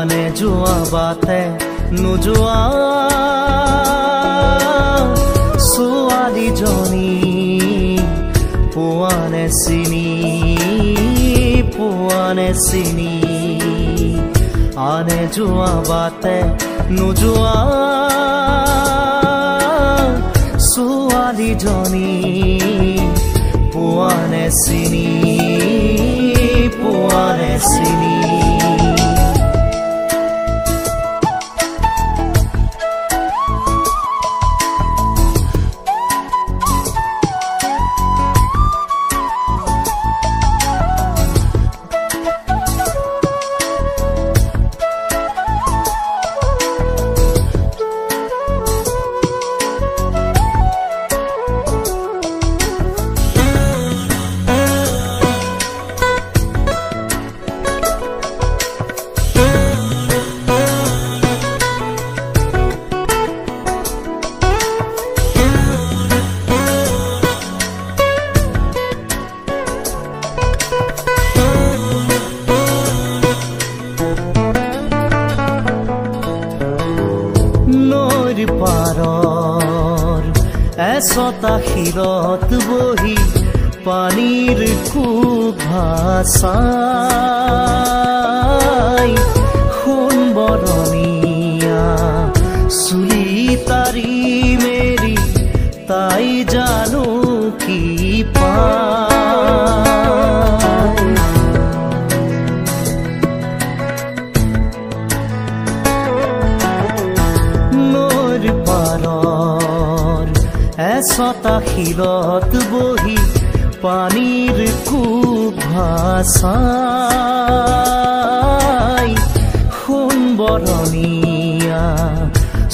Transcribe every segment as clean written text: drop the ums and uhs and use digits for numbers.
আনে যোৱা বাটে নোযোৱা ছোৱালীজনী পোৱানে চিনি আনে যোৱা বাটে নোযোৱা ছোৱালীজনী পোৱানে চিনি এছটা শিৰত বহি পানীৰ কুভাষাই সোণবৰণীয়া চুলি তাৰি মেৰি তাই জানো কি পায় নৈৰ পাৰৰ এছটা শিৰত বহি পানীৰ কুভাষাই সোণবৰণীয়া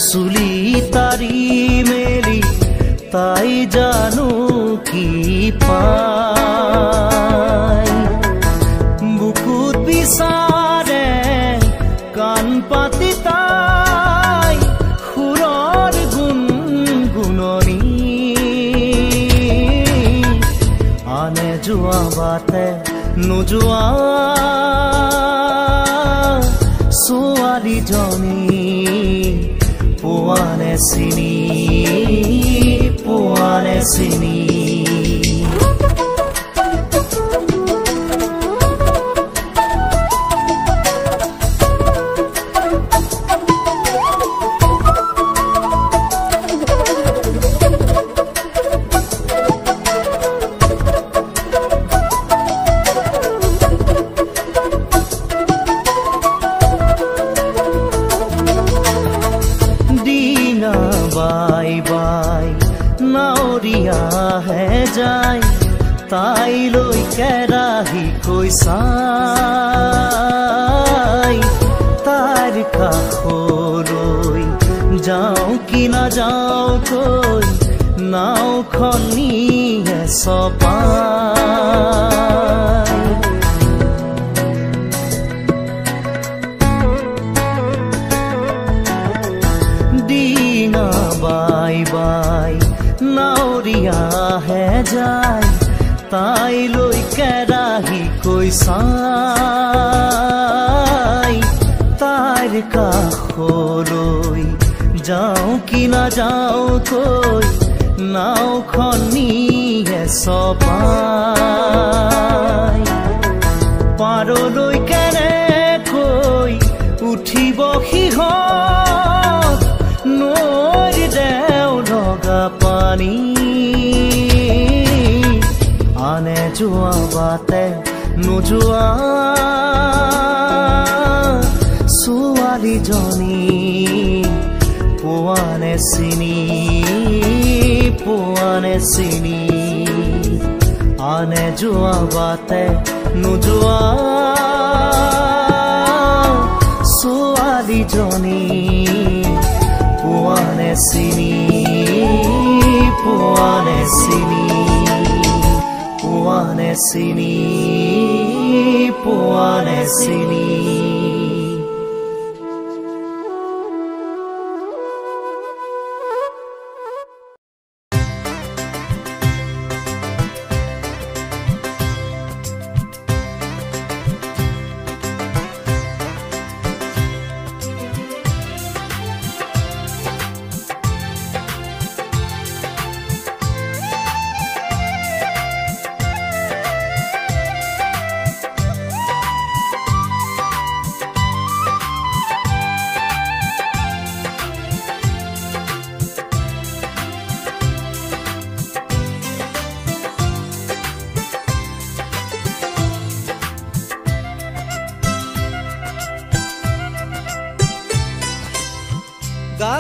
চুলি তাৰি মেলি তাই জানো কি পায় বুকুত বিচাৰে কাণ পাতি তাই সুৰৰ গুণগুণনি আনে যোৱা বাটে নোযোৱা ছোৱালীজনী পোৱানে চিনি বাই বাই নাৱৰীয়া হে যায় তাইলৈ কেৰাহী কৈ চাই তাইৰ কাষলৈ যাওঁ কি নাযাওঁ কৈ নাওখনিহে চপাই বাই বাই নাৱৰীয়া হে যায় তাইলৈ কেৰাহী কৈ চাই তাইৰ কাষলৈ যাওঁ কি নাযাওঁ কৈ নাওখনিহে চপাই পাৰলৈ কেনেকৈ উঠিব সিহঁত নৈৰ দেও লগা পানী আনে যোৱা বাটে নোযোৱা ছোৱালীজনী পোৱানে চিনি আনে যোৱা বাটে নোযোৱা ছোৱালীজনী পোৱানে চিনি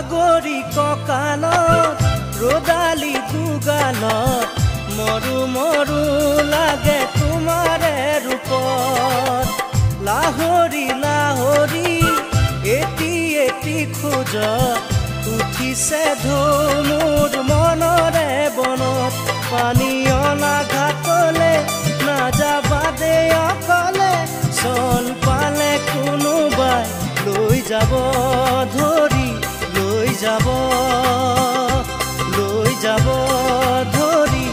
গাগৰি কঁকালত ৰদালি দুগালত মৰু মৰু লাগে তোমাৰে ৰূপত লাহৰি লাহৰি এটি এটি খোজ উঠিছে ধুমুৰ মনৰে বনত পানী অনা ঘাটলে নাযাবা দে অকলে চল পালে কোনোবাই লৈ যাব ধৰি লৈ যাব ধৰি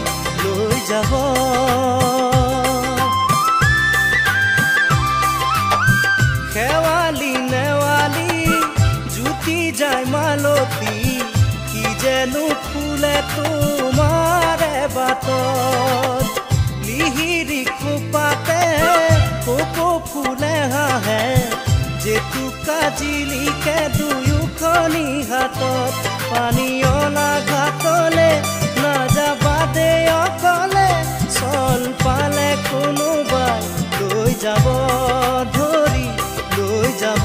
লৈ যাব খেৱালি নেৱালি জুতি যায় মালতী কি যেনো ফুলে তোমাৰে বাটত লিহিৰি খোপাতে কোকো ফুলে হাঁহে জেতুকা জিলিকে দুয়োখনি হাতত পানী অনা ঘাটলে নাযাবা দে অকলে চল পালে কোনোবাই লৈ যাব ধৰি লৈ যাব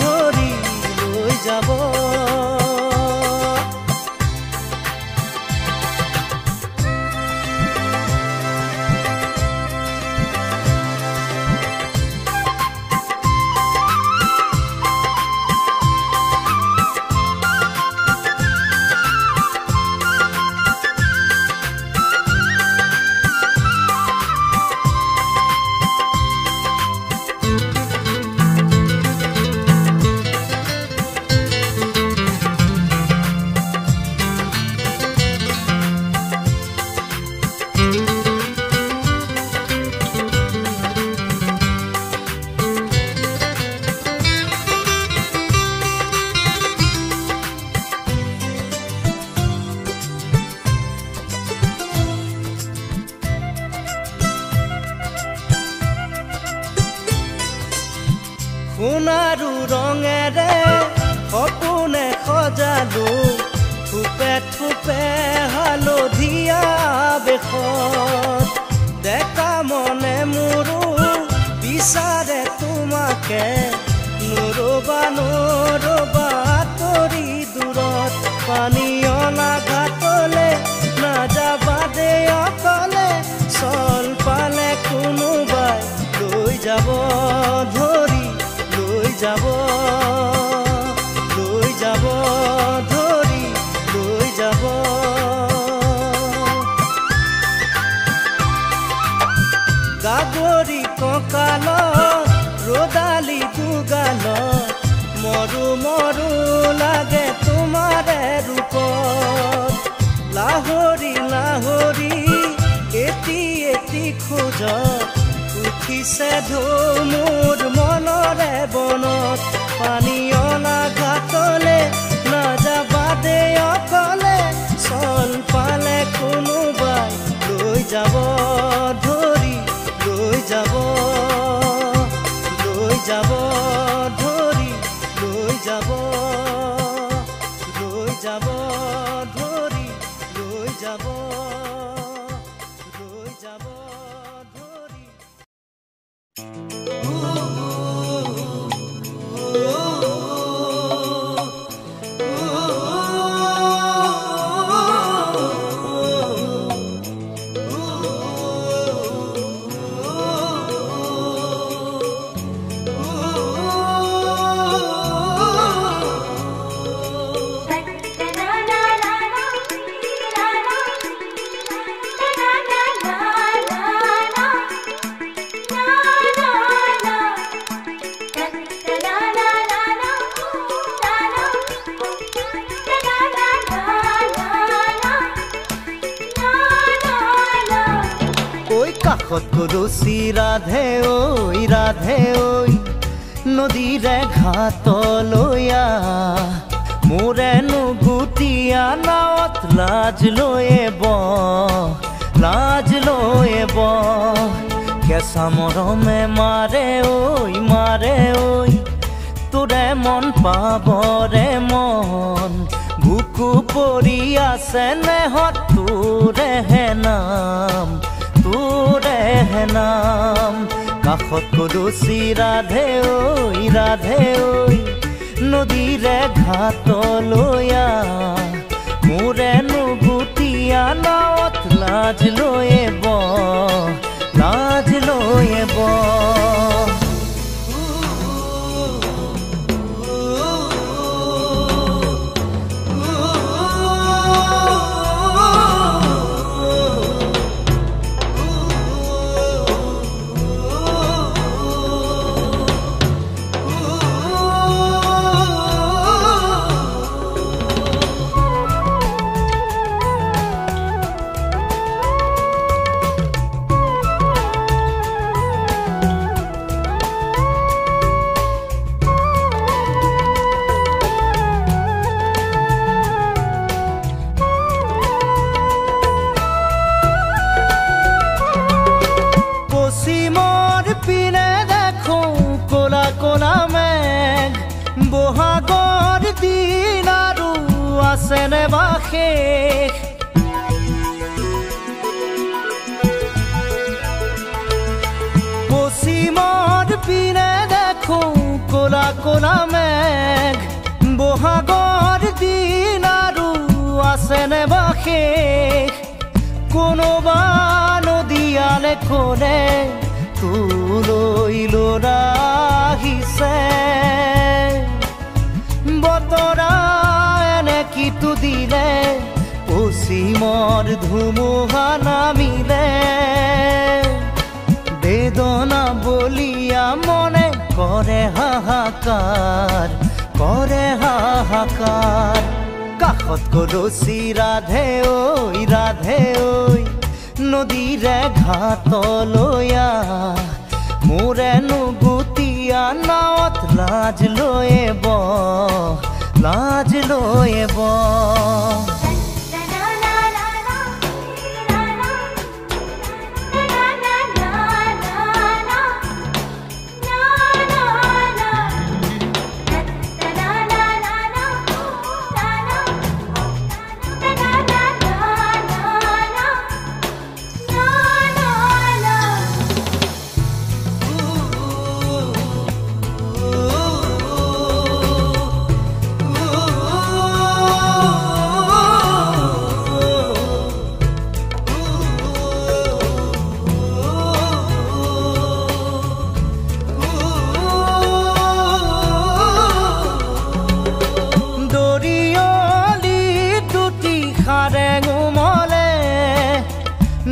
ধৰি লৈ যাব সোণাৰু ৰঙেৰে সপোনে সজালো থোপে থোপে হালধীয়া বেশত ডেকা মনে মোৰো বিচাৰে তোমাকে নৰবা নৰবা আঁতৰি দূৰত পানী অনা ঘাটলে নাযাবা দে অকলে চল পালে কোনোবাই লৈ যাব ধৰি লৈ যাব ধৰি লৈ যাব গাগৰি কঁকালত ৰদালি দুগালত মৰু মৰু লাগে তোমাৰে ৰূপত লাহৰি লাহৰি এটি এটি খোজ উঠিছে ধুমুৰ মনৰে বনত পানী অনা ঘাটলে নাযাবা দে অকলে চল পালে কোনোবাই লৈ যাব ধৰি লৈ যাব ধৰি লৈ যাব ধৰি লৈ যাব ধৰি কলচি ৰাধে ঐ নদীৰে ঘাটলৈ মোৰে নুগুটিয়া নাৱত লাজ লৈ কেঁচা মৰমে মাৰে ঐ তোৰে মন পাবৰে মন বুকু পৰি আছে নেহত তোৰেহে নাম কাষত কলচি ৰাধে ঐ নদীৰে ঘাটলৈ মোৰে নুগুটিয়া নাৱত লাজ লৈয়ে বহাগৰ দিন আৰু আছেনে বা শেষ পশ্চিমৰ পিনে দেখো কোলা কোলা মেঘ বহাগৰ দিন আৰু আছেনে বা শেষ কোনোবা নদীয়ালে কোনে তোলৈ ল'ৰা আহিছে বতৰা এনে কিটো দিলে পশ্চিমৰ ধুমুহা নামিলে বেদনা বলিয়া মনে কৰে হাহাকাৰ কাষত কলচি ৰাধে ঐ নদীৰে ঘাটলৈ মোৰে নুগুটিয়া নাৱত লাজ লৈয়ে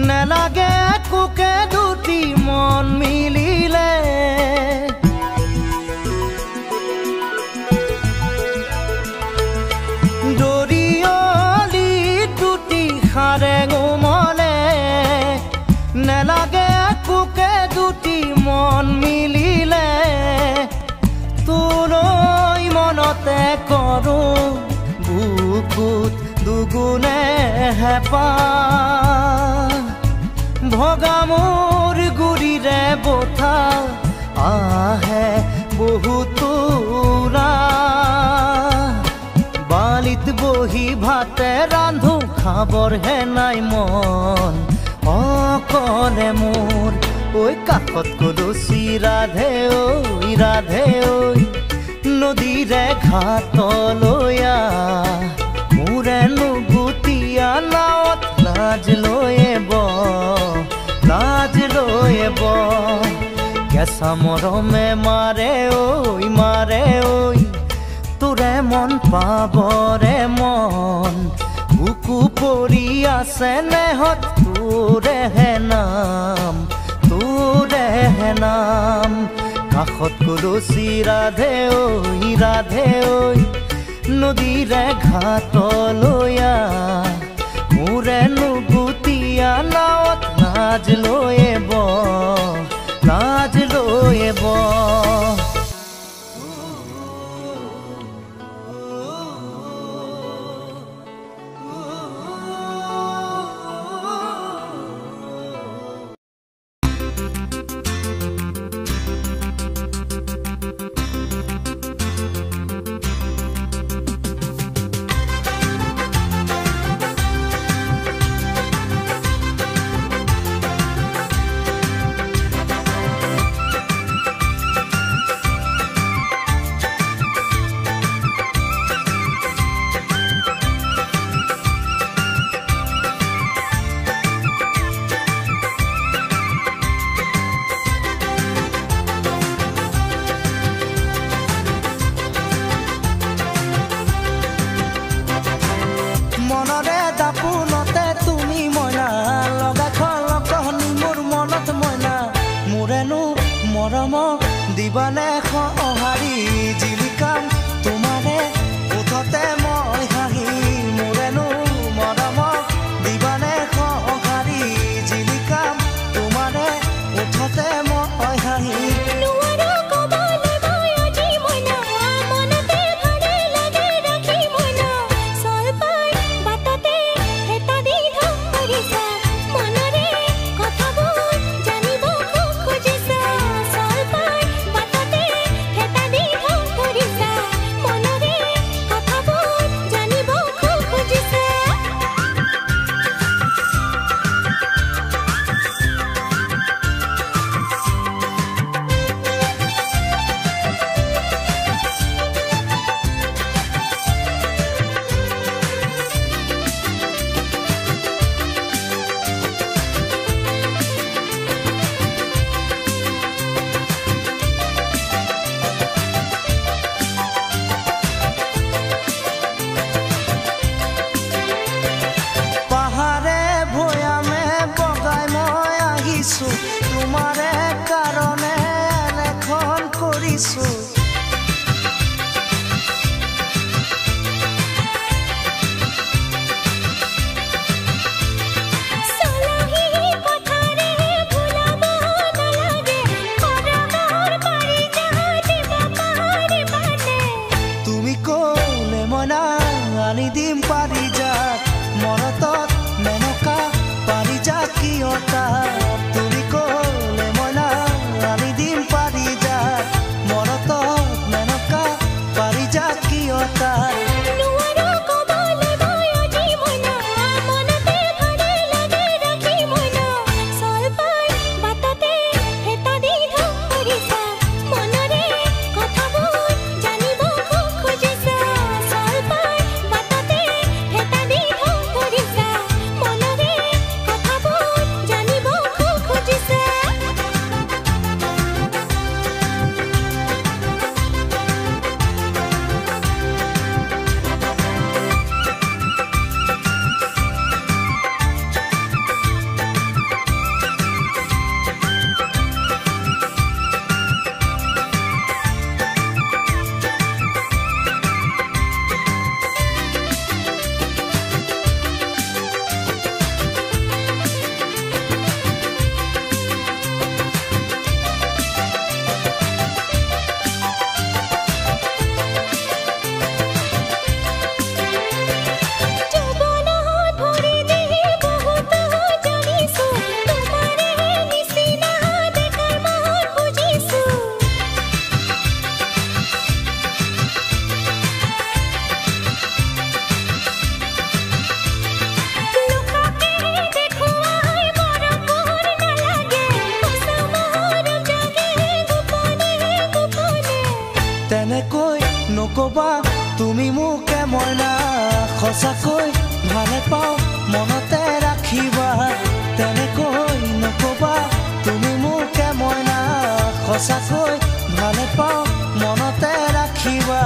নেলাগে কোকে দুটি মন মিলিলে দৰিয়লি দুটি খাৰে উমলে নেলাগে কোকে দুটি মন মিলিলে তোলৈ মনতে কৰো বুকুত দুগুণে হেঁপাহ ভগা মোৰ গুৰিৰে বঠা আহে বহুতো বালিত বহি ভাতে ৰান্ধো খাবৰহে নাই মন অকলে মোৰ ঐ কাষত কলচি ৰাধে ঐ নদীৰে ঘাটলৈ মোৰে নুগুটিয়া নাৱত লাজ লৈয়ে কেঁচা মৰমে মাৰে ঐ তোৰে মন পাবৰে মন বুকু পৰি আছে নেহত তোৰেহে নাম কাষত কলচি ৰাধে ঐ নদীৰে ঘাটলৈ মোৰে নুগুটিয়া নাৱত লাজ লৈয়ে মৰমক দিবানে সঁহাৰি জিলিকাম তোমাৰে ওঠতে মই হাঁহি মোৰেনো মৰমক দিবানে সঁহাৰি জিলিকাম তোমাৰে ওঠতে মই হাঁহি তোমাৰে কাৰণে লেখন কৰিছো তুমি ক'লে মনা আনি দিম পাৰি যাক মৰতত মেনকা পাৰি যাক কিয়তা তুমি ক'লে মনা আনি দিম পাৰি যাক মৰতত মেনকা পাৰি যাক কিয়তা তেনেকৈ নকবা তুমি মোকে মইনা সঁচাকৈ ভালে পাওঁ মনতে ৰাখিবা তেনেকৈ নকবা তুমি মোকে মইনা সঁচাকৈ ভালে পাওঁ মনতে ৰাখিবা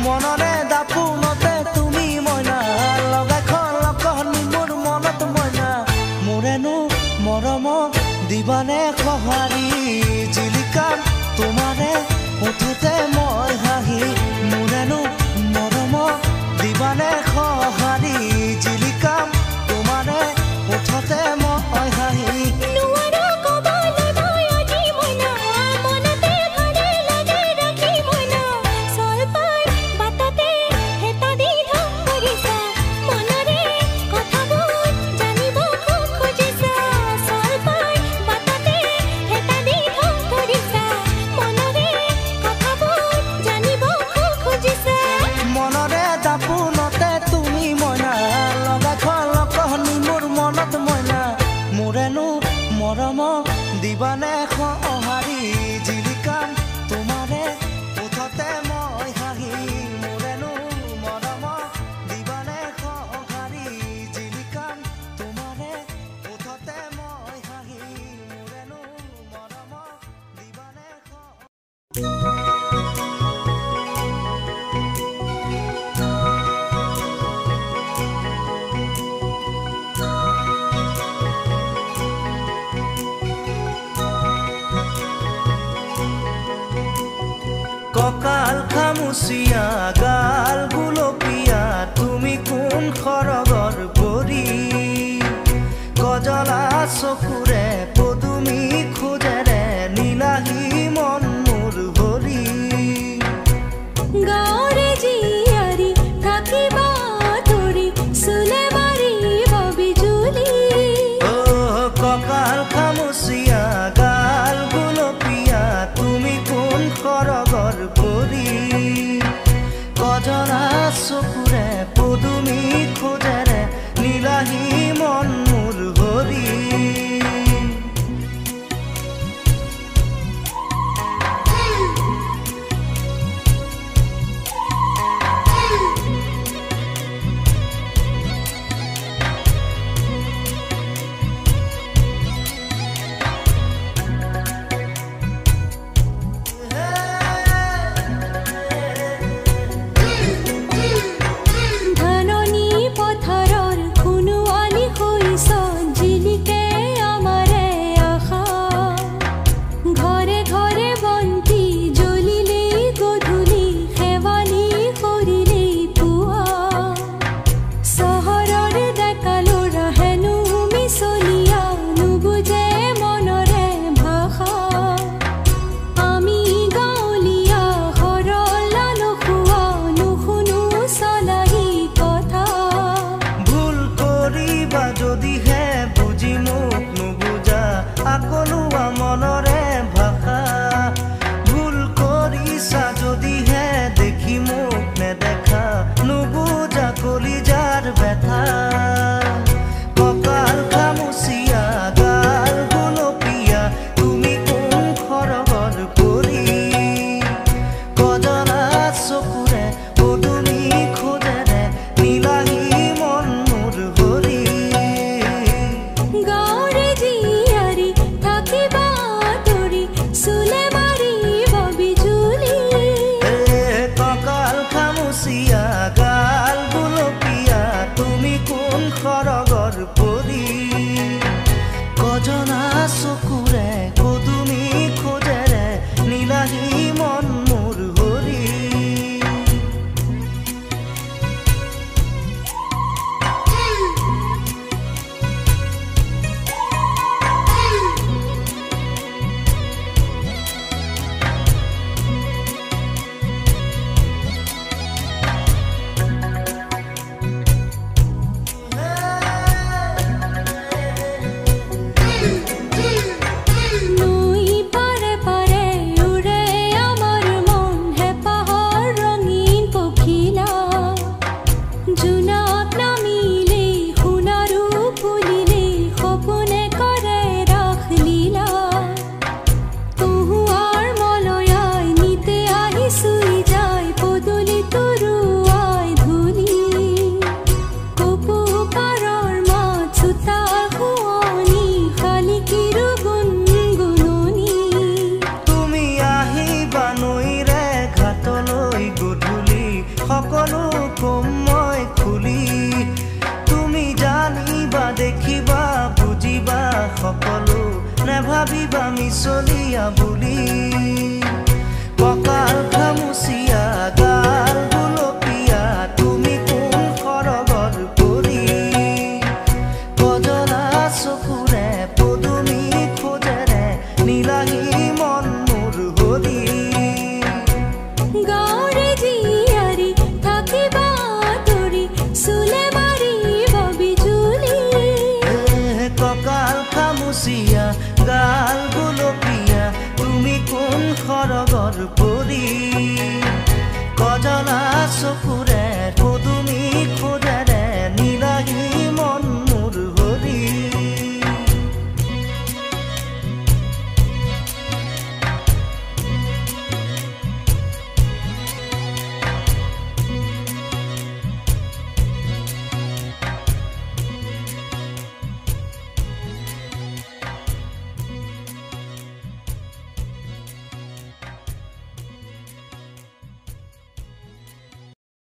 মনৰে দাপোনতে তুমি মইনা লগাখন লগনি মোৰ মনত মইনা মোৰেনো মৰমক দিবানে সঁহাৰি জিলিকাম তোমাৰে ওঠতে মই হাঁহি মোৰেনো মৰমক দিবানে সঁহাৰি জিলিকাম তোমাৰে ওঠতে মই হাঁহি মৰমক দিবানে সঁহাৰি জিলিকাম তোমাৰে ওঠতে মই হাঁহি মোৰেনো মৰমক দিবানে সঁহাৰি জিলিকাম তোমাৰে ওঠতে মই হাঁহি মোৰেনো মৰমক দিবানে ককাল খামুচিয়া গাল গুলপীয়া তুমি কোন খৰগৰ পৰি গজলা চকুৰে পদুমি খোজেৰে নীলাহী মন মোৰ ভৰি গাঁৱৰে জীয়াৰী থাকিবা তৰি চুলে মাৰিব বিজুলি ককাল খামুচিয়া গাল গুলপীয়া তুমি কোন খৰগৰ পৰি গজলা চকুৰে পদুমি খোজেৰে নীলাহী মন মোৰ ভৰি খৰগৰ পৰি গজনা চকুৰে পদুমি খোজেৰে নীলাহী মন মোৰ ভৰি সকলো কম মই খুলি তুমি জানিবা দেখিবা বুজিবা সকলো নেভাবিবা মিছলীয়া বুলি ককাল খামুচিয়া গাল গুলপীয়া তুমি কোন খৰগৰ পৰি গজলা চকুৰে পদুমি খোজেৰে নীলাহী মন মোৰ ভৰি গাল গুলপীয়া তুমি কোন খৰগৰ পৰি গজলা চকু